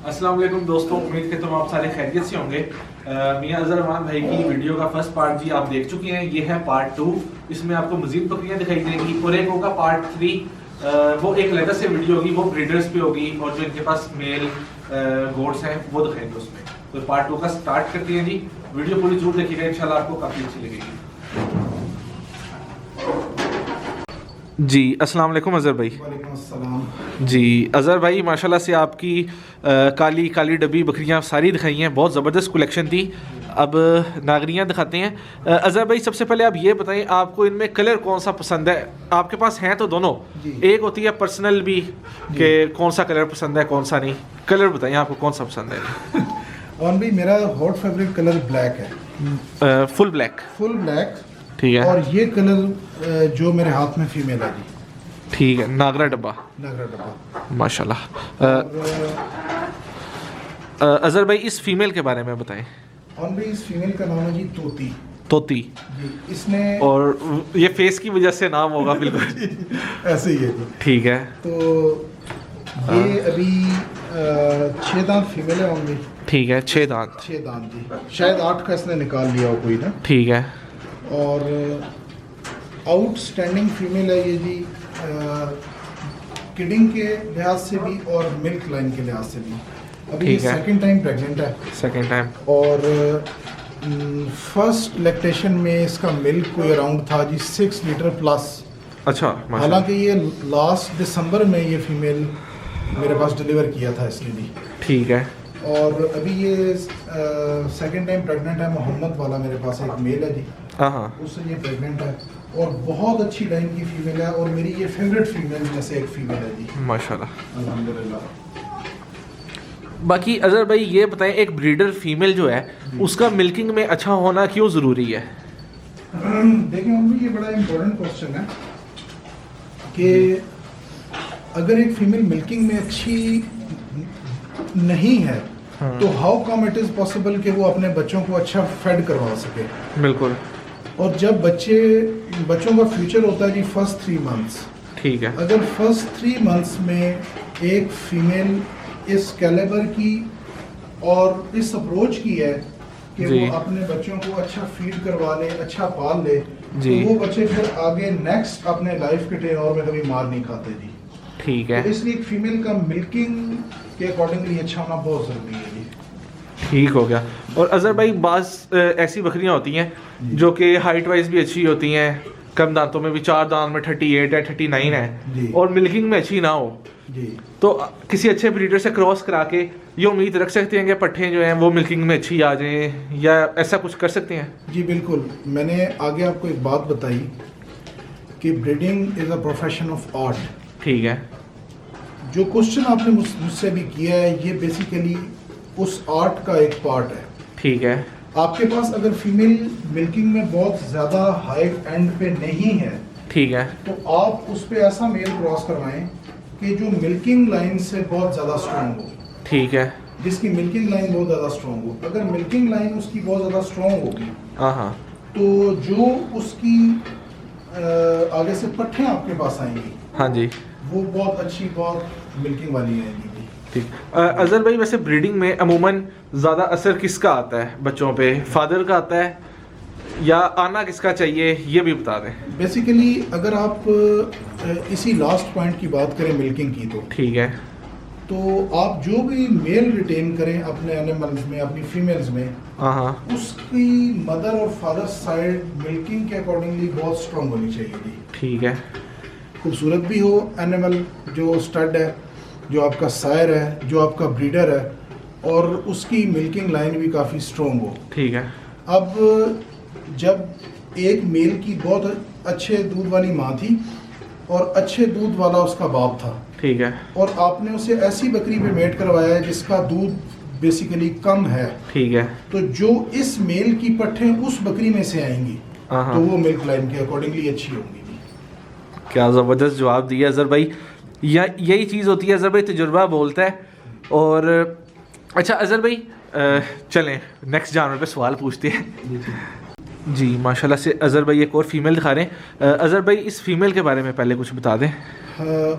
अस्सलाम वालेकुम दोस्तों, उम्मीद करता हूँ आप सारे खैरियत से होंगे। मियां अजहर रहमान भाई की वीडियो का फर्स्ट पार्ट जी आप देख चुके हैं। ये है पार्ट 2। इसमें आपको मजीद बकरियां दिखाई देंगी और एक होगा पार्ट 3। वो एक अलग से वीडियो होगी, वो ब्रीडर्स पे होगी और जो इनके पास मेल गोट्स हैं वो दिखाएंगे उसमें। तो पार्ट 2 का स्टार्ट करते हैं जी। वीडियो पूरी जरूर देखिएगा, इंशाल्लाह आपको काफ़ी अच्छी लगेगी जी। अस्सलाम वालेकुम अज़हर भाई। वालेकुम अस्सलाम जी अज़हर भाई, माशाल्लाह से आपकी काली काली डब्बी बकरियां सारी दिखाई हैं, बहुत ज़बरदस्त कलेक्शन थी। अब नागरियां दिखाते हैं। अज़हर भाई सबसे पहले आप ये बताएं, आपको इनमें कलर कौन सा पसंद है? आपके पास हैं तो दोनों, एक होती है पर्सनल भी कि कौन सा कलर पसंद है कौन सा नहीं। कलर बताइए आपको कौन सा पसंद है? और भी मेरा हॉट फेवरेट कलर ब्लैक है। Full black. फुल ब्लैक, ठीक है। और ये कलर जो मेरे हाथ में फीमेल है जी। ठीक है, नागरा डब्बा। नागरा डब्बा माशाल्लाह। और अज़हर भाई इस फीमेल के बारे में बताएं। और भी इस फीमेल का नाम है जी तोती। तोती जी, इसने और ये फेस की वजह से नाम होगा बिल्कुल ऐसे ही है जी। ठीक है। तो ये अभी 6 दांत फीमेल है होंगे। ठीक है, 6 दांत। 6 दांत जी, शायद 8 का इसने निकाल लिया हो कोई ना। ठीक है। और आउटस्टैंडिंग फीमेल है ये जी, किडिंग के लिहाज से भी और मिल्क लाइन के लिहाज से भी। अभी ये सेकंड टाइम प्रेग्नेंट है। Second time. और फर्स्ट लैक्टेशन में इसका मिल्क कोई अराउंड था जी 6 लीटर प्लस। अच्छा, हालांकि ये लास्ट दिसंबर में ये फीमेल मेरे पास डिलीवर किया था इसने भी। ठीक है। और अभी ये सेकंड टाइम प्रेग्नेंट है। मोहम्मद वाला मेरे पास एक मेल है जी, हाँ, उससे ये प्रेग्नेंट है और बहुत अच्छी लाइन की फीमेल है और मेरी ये फेवरेट फीमेल में से एक फीमेल है जी, माशाल्लाह अल्हम्दुलिल्लाह। बाकी अज़हर भाई ये बताएं, एक ब्रीडर फीमेल जो है उसका मिल्किंग में अच्छा होना क्यों ज़रूरी है? देखिए मम्मी, ये बड़ा इम्पोर्टेंट क्वेश्चन है कि अगर एक फीमेल मिल्किंग में अच्छी नहीं है तो how come it is possible कि वो अपने बच्चों को अच्छा फेड करवा सके। बिल्कुल। और जब बच्चों का फ्यूचर होता है जी फर्स्ट 3 मंथ्स। ठीक है। अगर फर्स्ट 3 मंथ्स में एक फीमेल इस कैलिबर की और इस अप्रोच की है कि वो अपने बच्चों को अच्छा फीड करवा ले, अच्छा पाल ले, तो वो बच्चे फिर आगे नेक्स्ट अपने लाइफ के टेन्योर में कभी मार नहीं खाते जी। ठीक है। तो इसलिए एक फीमेल का मिल्किंग के अकॉर्डिंगली अच्छा होना बहुत ज़रूरी है जी। ठीक हो गया। और अज़हर भाई बाज़ ऐसी बकरियां होती हैं जो कि हाइट वाइज भी अच्छी होती हैं, कम दांतों में भी 4 दांत में 38 है, 39 है और मिल्किंग में अच्छी ना हो जी, तो किसी अच्छे ब्रीडर से क्रॉस करा के ये उम्मीद रख सकते हैं कि पट्ठे जो हैं वो मिल्किंग में अच्छी आ जाएं, या ऐसा कुछ कर सकते हैं? जी बिल्कुल। मैंने आगे आपको एक बात बताई कि breeding is a profession of art. ठीक है। जो क्वेश्चन आपने मुझसे भी किया है ये बेसिकली उस आर्ट का एक पार्ट है। ठीक है। आपके पास अगर फीमेल मिल्किंग में बहुत ज़्यादा हाई एंड पे नहीं है, ठीक है, तो आप उस पे ऐसा मेल क्रॉस करवाएं कि जो मिल्किंग लाइन से बहुत ज़्यादा स्ट्रॉन्ग हो। ठीक है। जिसकी मिल्किंग लाइन बहुत ज़्यादा स्ट्रॉन्ग हो। अगर मिल्किंग लाइन उसकी बहुत ज़्यादा स्ट्रॉन्ग होगी, हाँ, तो जो उसकी आगे से पट्ठे आपके पास आएंगी, हाँ जी, वो बहुत अच्छी, बहुत मिल्किंग वाली आएंगी। ठीक। अज़हर भाई वैसे ब्रीडिंग में अमूमन ज़्यादा असर किसका आता है बच्चों पे? फादर का आता है या आना किसका चाहिए, ये भी बता दें। बेसिकली अगर आप इसी लास्ट पॉइंट की बात करें मिल्किंग की, तो ठीक है, तो आप जो भी मेल रिटेन करें अपने एनिमल्स में, अपनी फीमेल्स में, हाँ, उसकी मदर और फादर साइड मिल्किंग के अकॉर्डिंगली बहुत स्ट्रॉन्ग होनी चाहिए जी। ठीक है। खूबसूरत भी हो एनिमल, जो स्टड है, जो आपका सायर है, जो आपका ब्रीडर है, और उसकी मिल्किंग लाइन भी काफ़ी स्ट्रॉन्ग हो। ठीक है। अब जब एक मेल की बहुत अच्छे दूध वाली माँ थी और अच्छे दूध वाला उसका बाप था, ठीक है, और आपने उसे ऐसी बकरी पे मेट करवाया है जिसका दूध बेसिकली कम है, ठीक है, तो जो इस मेल की पट्ठे उस बकरी में से आएंगी तो वो मिल्क लाइन के अकॉर्डिंगली अच्छी होंगी। क्या ज़बरदस्त जवाब दिया अज़हर भाई। यही चीज़ होती है अज़हर भाई, तजुर्बा बोलता है। और अच्छा अज़हर भाई चलें नेक्स्ट जानवर पे सवाल पूछते हैं जी। माशाल्लाह से अज़हर भाई एक और फीमेल दिखा रहे हैं। अज़हर भाई इस फीमेल के बारे में पहले कुछ बता दें।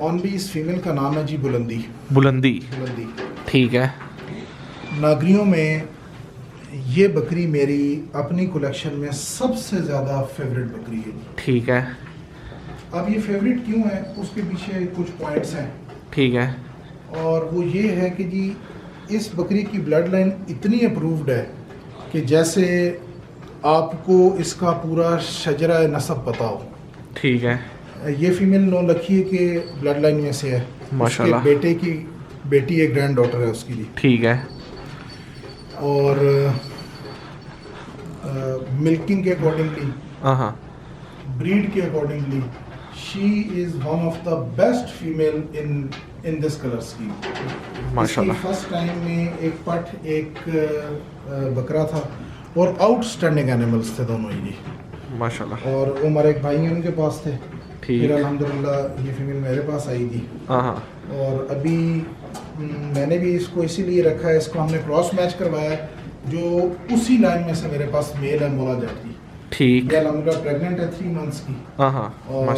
ऑन भी इस फीमेल का नाम है जी बुलंदी। बुलंदी, बुलंदी, ठीक है। नागरियों में ये बकरी मेरी अपनी कलेक्शन में सबसे ज़्यादा फेवरेट बकरी है। ठीक है। अब ये फेवरेट क्यों है उसके पीछे कुछ पॉइंट्स हैं। ठीक है। और वो ये है कि जी इस बकरी की ब्लड लाइन इतनी अप्रूव्ड है कि जैसे आपको इसका पूरा शजरा नसब पता हो। ठीक है। ये फीमेल नौलखी के ब्लड लाइन में से है माशाल्लाह। उसके बेटी एक ग्रैंड डॉटर है उसकी भी। ठीक है। और मिल्किंग के अकॉर्डिंगली, ब्रीड के accordingly she is one of the best female in this colour scheme माशाल्लाह। फर्स्ट टाइम में एक पट एक बकरा था और आउटस्टैंडिंग एनिमल्स थे दोनों ही माशाल्लाह। और वो हमारे एक भाई हैं उनके पास थे। फिर अल्हम्दुलिल्लाह ये फीमेल मेरे पास आई थी। और अभी मैंने भी इसको इसीलिए रखा है, इसको हमने क्रॉस मैच करवाया जो उसी लाइन में से मेरे पास मेल है मोला जाती। ठीक है। अल्हम्दुलिल्लाह प्रेग्नेंट है 3 मंथ्स की। और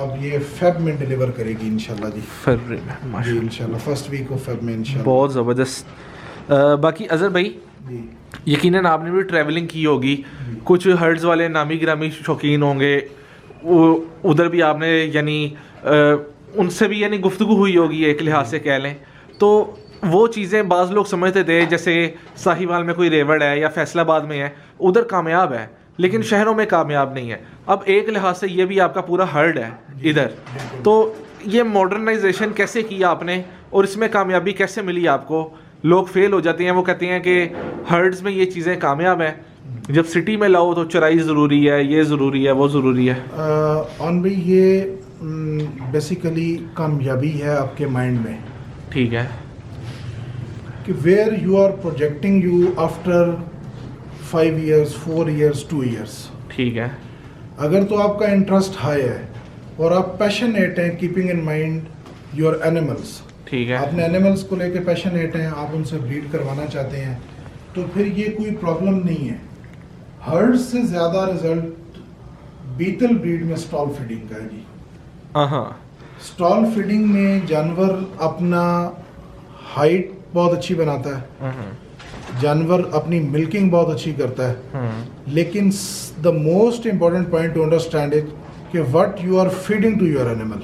अब ये फेब में डिलीवर करेगी इंशाल्लाह जी। फरवरी में माशाल्लाह, इंशाल्लाह फर्स्ट वीक ऑफ फेब में इंशाल्लाह। बहुत ज़बरदस्त। बाकी अज़हर भाई यकीनन आपने भी ट्रैवलिंग की होगी, कुछ हर्ड्स वाले नामी गिरामी शौकीन होंगे, उधर भी आपने यानी उनसे भी यानी गुफ्तगू हुई होगी एक लिहाज से कह लें तो वो चीज़ें बाज़ लोग समझते थे जैसे साहिवाल में कोई रेवड़ है या फैसलाबाद में है उधर कामयाब है लेकिन शहरों में कामयाब नहीं है। अब एक लिहाज से ये भी आपका पूरा हर्ड है इधर, तो ये मॉडर्नाइजेशन कैसे किया आपने और इसमें कामयाबी कैसे मिली आपको? लोग फेल हो जाते हैं, वो कहते हैं कि हर्ड्स में ये चीज़ें कामयाब हैं, जब सिटी में लाओ तो चराई ज़रूरी है, ये ज़रूरी है, वो ज़रूरी है। ऑन भाई ये बेसिकली कामयाबी है आपके माइंड में। ठीक है। कि where you are projecting you after 5 years 4 years 2 years। ठीक है। अगर तो आपका इंटरेस्ट हाई है और आप पैशनेट हैं keeping in mind your animals. ठीक है। आपने एनिमल्स को लेकर पैशनेट हैं, आप उनसे ब्रीड करवाना चाहते हैं तो फिर ये कोई प्रॉब्लम नहीं है। हर्ड से ज़्यादा रिजल्ट बीटल ब्रीड में स्टॉल फीडिंग का है जी। स्टॉल फीडिंग में जानवर अपना हाइट बहुत अच्छी बनाता है, जानवर अपनी मिल्किंग बहुत अच्छी करता है, लेकिन the most important point to understand it कि what you are feeding to your animal.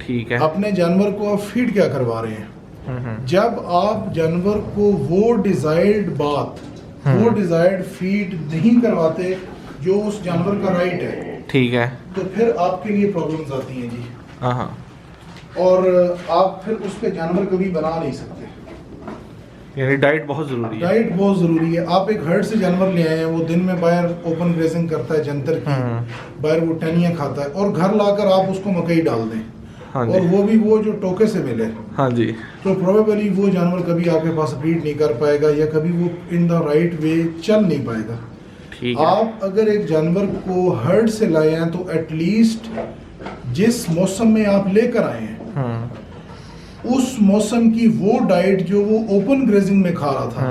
ठीक है। अपने जानवर को आप फीड क्या करवा रहे हैं? जब आप जानवर को वो डिजायर्ड बात, वो डिजायर्ड फीड नहीं करवाते जो उस जानवर का राइट है, ठीक है, तो फिर आपके लिए प्रॉब्लम्स आती हैं जी। और आप फिर उस पे जानवर कभी बना नहीं सकते। यानी डाइट बहुत ज़रूरी है। डाइट बहुत ज़रूरी है। आप एक हर्ड से जानवर ले आए हैं, वो दिन में बाहर ओपन ग्रेजिंग करता है जंतर की, बाहर वो टहनियाँ खाता है और घर लाकर आप उसको मकई डाल दें। हाँ और वो भी वो जो टोके से मिले। हाँ जी। तो प्रोबेबली वो जानवर कभी आपके पास ब्रीड नहीं कर पाएगा या कभी वो इन द राइट वे चल नहीं पाएगा। ठीक है। आप अगर एक जानवर को हर्ड से लाए हैं तो एटलीस्ट जिस मौसम में आप लेकर आए हैं उस मौसम की वो डाइट जो वो ओपन ग्रेजिंग में खा रहा था,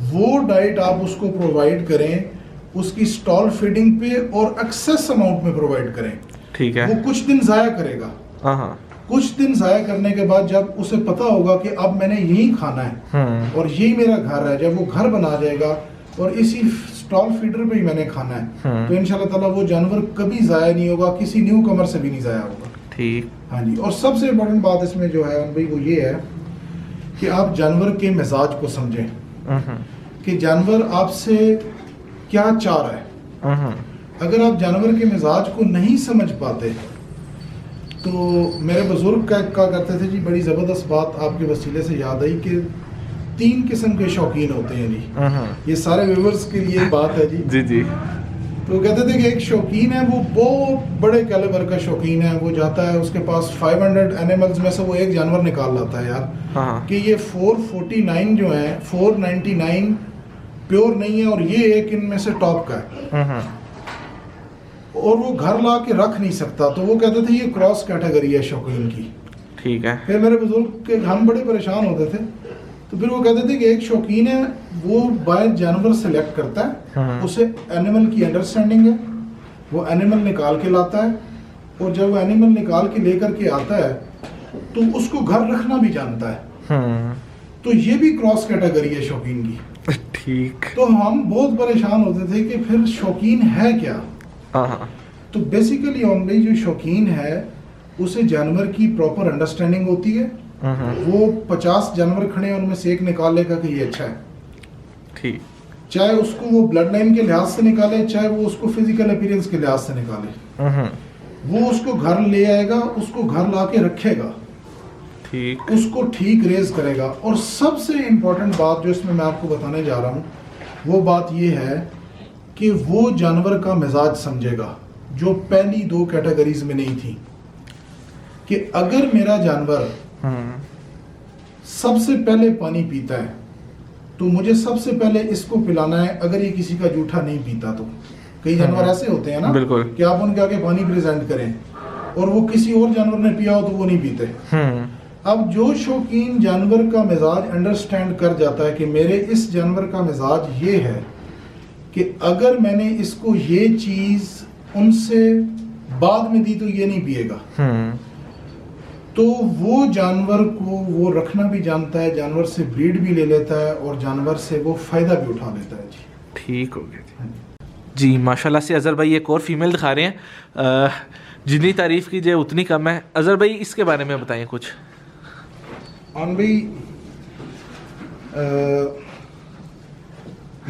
वो डाइट आप उसको प्रोवाइड करें, उसकी स्टॉल फीडिंग पे और एक्सेस अमाउंट में प्रोवाइड करें। ठीक है। वो कुछ दिन जाया करेगा। कुछ दिन जाया करने के बाद जब उसे पता होगा कि अब मैंने यही खाना है और यही मेरा घर है, जब वो घर बना जाएगा और इसी स्टॉल फीडर पे ही मैंने खाना है तो इंशाल्लाह ताला वो जानवर कभी जाया नहीं होगा, किसी न्यू कमर से भी नहीं जाया होगा। ठीक। हाँ जी। और सबसे इम्पोर्टेंट बात इसमें जो है भाई वो ये है कि आप जानवर के मिजाज को समझें कि जानवर आपसे क्या चाह रहा है। अगर आप जानवर के मिजाज को नहीं समझ पाते तो मेरे बुजुर्ग क्या करते थे जी, बड़ी ज़बरदस्त बात आपके वसीले से याद आई कि 3 किस्म के शौकीन होते हैं जी। ये सारे व्यूअर्स के लिए बात है जी। जी जी। तो कहते थे कि एक शौकीन है, वो बहुत बड़े कैलिबर का शौकीन है, वो जाता है उसके पास 500 एनिमल्स में से वो एक जानवर निकाल लाता है यार कि ये 449 जो है 499 प्योर नहीं है और ये एक इनमें से टॉप का है और वो घर ला के रख नहीं सकता। तो वो कहते थे ये क्रॉस कैटेगरी है शौकीन की। ठीक है। फिर मेरे बुजुर्ग के हम बड़े परेशान होते थे तो फिर वो कहते थे कि एक शौकीन है वो बाय जानवर सेलेक्ट करता है, उसे एनिमल की अंडरस्टैंडिंग है, वो एनिमल निकाल के लाता है और जब वो एनिमल निकाल के लेकर के आता है तो उसको घर रखना भी जानता है। तो ये भी क्रॉस कैटेगरी है शौकीन की। ठीक। तो हम बहुत परेशान होते थे कि फिर शौकीन है क्या। हाँ। तो बेसिकली ऑन भाई जो शौकीन है उसे जानवर की प्रॉपर अंडरस्टैंडिंग होती है। वो 50 जानवर खड़े हैं उनमें से एक निकाल लेगा कि ये अच्छा है। ठीक। चाहे उसको वो ब्लड लाइन के लिहाज से निकाले, चाहे वो उसको फिजिकल अपीयरेंस के लिहाज से निकाले, वो उसको घर ले आएगा, उसको घर ला के रखेगा, ठीक, उसको ठीक रेज करेगा। और सबसे इम्पोर्टेंट बात जो इसमें मैं आपको बताने जा रहा हूँ वो बात ये है कि वो जानवर का मिजाज समझेगा, जो पहली 2 कैटेगरीज में नहीं थी। कि अगर मेरा जानवर सबसे पहले पानी पीता है तो मुझे सबसे पहले इसको पिलाना है, अगर ये किसी का जूठा नहीं पीता तो। कई जानवर ऐसे होते हैं ना, बिल्कुल, कि आप उनके आगे पानी प्रेजेंट करें और वो किसी और जानवर ने पिया हो तो वो नहीं पीते। अब जो शौकीन जानवर का मिजाज अंडरस्टैंड कर जाता है कि मेरे इस जानवर का मिजाज ये है कि अगर मैंने इसको ये चीज उनसे बाद में दी तो ये नहीं पिएगा, तो वो जानवर को वो रखना भी जानता है, जानवर से ब्रीड भी ले लेता है और जानवर से वो फायदा भी उठा लेता है जी। ठीक हो गया जी। माशाल्लाह से अजहर भाई एक और फीमेल दिखा रहे हैं, जितनी तारीफ कीजिए उतनी कम है। अजहर भाई इसके बारे में बताएं कुछ। ऑन भाई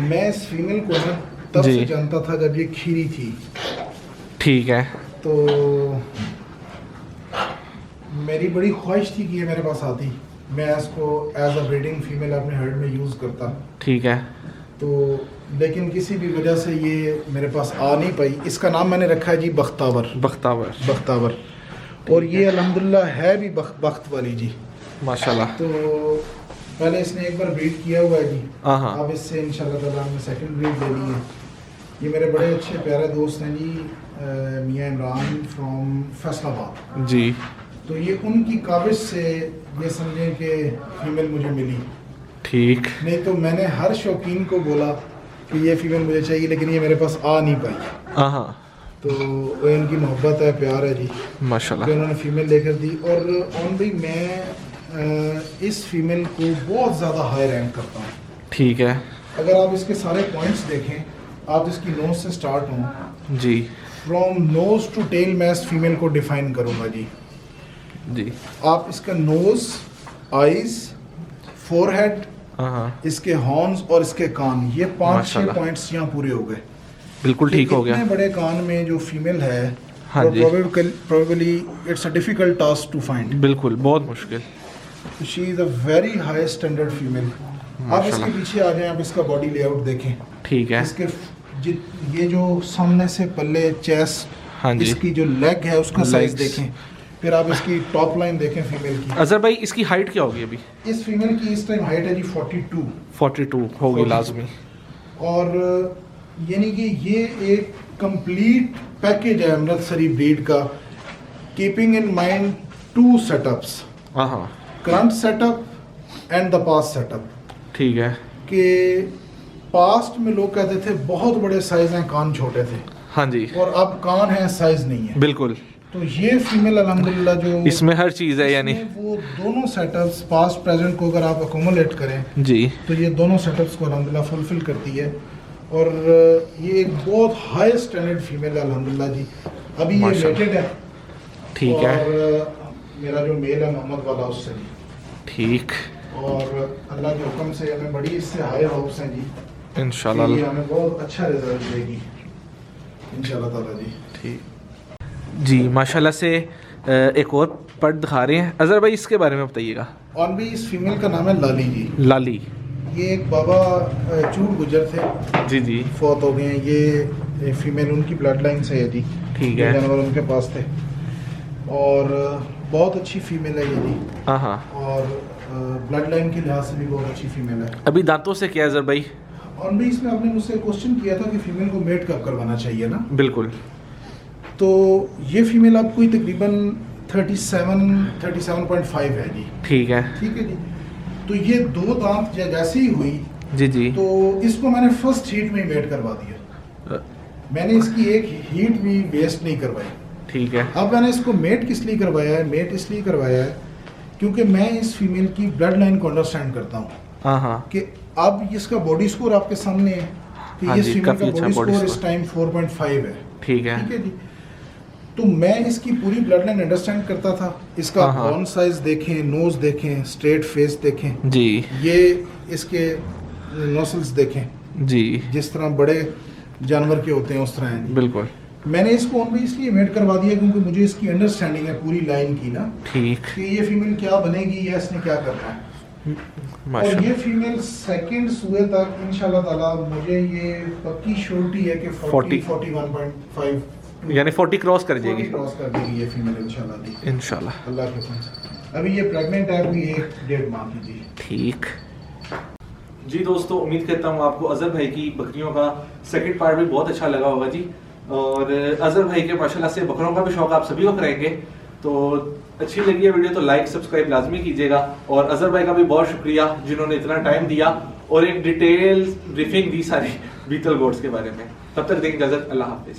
मैं इस फीमेल को ना तब से जानता था जब ये खीरी थी। ठीक है। तो मेरी बड़ी ख्वाहिश थी कि ये मेरे पास आती, मैं इसको एज अ ब्रीडिंग फीमेल अपने हर्ड में यूज़ करता। ठीक है। तो लेकिन किसी भी वजह से ये मेरे पास आ नहीं पाई। इसका नाम मैंने रखा है जी बख्तावर। बख्तावर। बख्तावर। और ये अल्हम्दुलिल्लाह है भी बख्त वाली जी, माशाल्लाह। तो पहले इसने एक बार ब्रीड किया हुआ है जी। हाँ। अब इससे इंशाल्लाह ताला हमने सेकंड ब्रीड लेनी है। ये मेरे बड़े अच्छे प्यारे दोस्त हैं जी, मियाँ इमरान फ्रॉम फैसलाबाद जी। तो ये उनकी काबिज से ये समझें कि फीमेल मुझे मिली। ठीक। नहीं तो मैंने हर शौकीन को बोला कि ये फीमेल मुझे चाहिए, लेकिन ये मेरे पास आ नहीं पाई। हाँ। तो इनकी मोहब्बत है, प्यार है जी, माशाल्लाह, तो उन्होंने फीमेल लेकर दी। और ऑन भाई मैं इस फीमेल को बहुत ज़्यादा हाई रैंक करता हूँ। ठीक है। अगर आप इसके सारे पॉइंट्स देखें, आप इसकी नोज से स्टार्ट हों जी, फ्रॉम नोज टू टेल, मैं इस फीमेल को डिफाइन करूँगा जी। आप इसका नोज, आईज, फोरहेड, इसके हॉर्न्स और इसके कान, ये 5-6 पॉइंट्स यहाँ पूरे हो गए। बिल्कुल ठीक हो गया। इतने बड़े कान में जो फीमेल है, हाँ जी, probably it's a difficult task to find। बिल्कुल, बहुत मुश्किल। She is a very high standard female। आप इसके पीछे आ जाएं, आप इसका बॉडी लेआउट देखें। ठीक है। इसके ये जो सामने से पल्ले, चेस्ट, हाँ जी, इसकी जो लेग है उसका साइज देखें। फिर आप इसकी टॉप लाइन देखें फीमेल की। अजहर भाई इसकी हाइट क्या होगी अभी? इस फीमेल की इस टाइम हाइट है जी 42 होगी लाजमी। और यानी कि ये एक कंप्लीट पैकेज है अमृतसरी ब्रीड का, keeping in mind 2 setups, current setup and the past setup. ठीक है। कि पास्ट में लोग कहते थे बहुत बड़े साइज हैं, कान छोटे थे। हाँ जी। और अब कान है, साइज नहीं है। बिल्कुल। तो ये फीमेल अल्हम्दुलिल्लाह जो इसमें हर चीज़ है, यानी वो दोनों सेटअप्स पास्ट प्रेजेंट को अगर आप अकोमोलेट करें जी, तो ये दोनों सेटअप्स को अल्हम्दुलिल्लाह फुलफिल करती है। और ये एक बहुत हाई स्टैंडर्ड फीमेल है अल्हम्दुलिल्लाह जी। अभी ये मेटेड है। ठीक है। और मेरा जो मेल है मोहम्मद वाला उससे जी। ठीक। और अल्लाह के हुक्म से हमें बड़ी इससे हाई होप्स हैं जी, इंशाल्लाह ये हमें बहुत अच्छा रिजल्ट देगी इंशाल्लाह ताला जी। ठीक जी, माशाल्लाह से एक और पर्ट दिखा रहे हैं। अजहर भाई इसके बारे में बताइएगा। और भी इस फीमेल का नाम है लाली जी। लाली। ये एक बाबा चूर गुजर थे जी जी, फौत हो गए हैं। ये फीमेल उनकी ब्लड लाइन से है जी। ठीक है। जानवर उनके पास थे और बहुत अच्छी फीमेल है ये जी। हाँ। और ब्लड लाइन के लिहाज से भी बहुत अच्छी फीमेल है। अभी दांतों से क्या अजहर भाई? और भी इसमें आपने मुझसे क्वेश्चन किया था कि फीमेल को मेट कब करवाना चाहिए ना। बिल्कुल। तो ये फीमेल आपको तकरीबन 37.5 है जी। ठीक है। ठीक है जी। तो ये 2 दांत जैसे ही हुई जी जी, तो इसको मैंने फर्स्ट हीट में ही मेट करवा दिया। मैंने इसकी एक हीट भी वेस्ट नहीं करवाई। ठीक है। अब मैंने इसको मेट किस लिए करवाया है? मेट इसलिए करवाया है क्योंकि मैं इस फीमेल की ब्लड लाइन को अंडरस्टैंड करता हूँ हाँ कि अब इसका बॉडी स्कोर आपके सामने है कि हाँ इस जी, फीमेल काफी का अच्छा बॉडी body स्कोर score। इस टाइम 4.5 है। ठीक है। ठीक है जी। तो मैं इसकी पूरी ब्लड लाइन अंडरस्टैंड करता था। इसका हाँ। बॉन साइज देखें, नोज देखें, स्ट्रेट फेस देखें जी ये इसके नोसल्स देखें जी जिस तरह बड़े जानवर के होते हैं उस तरह हैं। बिल्कुल मैंने इसको ओनली इसलिए मेट करवा दिया क्योंकि मुझे इसकी अंडरस्टैंडिंग है पूरी लाइन की ना, ठीक कि ये फीमेल क्या बनेगी या इसने क्या करना है। और माशाल्लाह। ये फीमेल सेकंड सुए तक इंशाल्लाह ताला मुझे ये पक्की श्योरिटी है कि 40 41.5 यानी 40 क्रॉस कर 40 जाएगी क्रॉस कर देगी ये फीमेल इंशाल्लाह दी, इंशाल्लाह। अल्लाह के फजल। अभी ये प्रेग्नेंट है, अभी 1.5 माह की जी। ठीक जी दोस्तों, उम्मीद करता हूँ आपको अजहर भाई की बकरियों का सेकंड पार्ट भी बहुत अच्छा लगा होगा जी। और अजहर भाई के माशाल्लाह से बकरों का भी शौक आप सभी को करेंगे। तो अच्छी लगी है वीडियो तो लाइक सब्सक्राइब लाजमी कीजिएगा। और अजहर भाई का भी बहुत शुक्रिया जिन्होंने इतना टाइम दिया और एक डिटेल ब्रीफिंग दी सारी बीतल गोट्स के बारे में। तब तक देंगे इजाजत, अल्लाह हाफिज।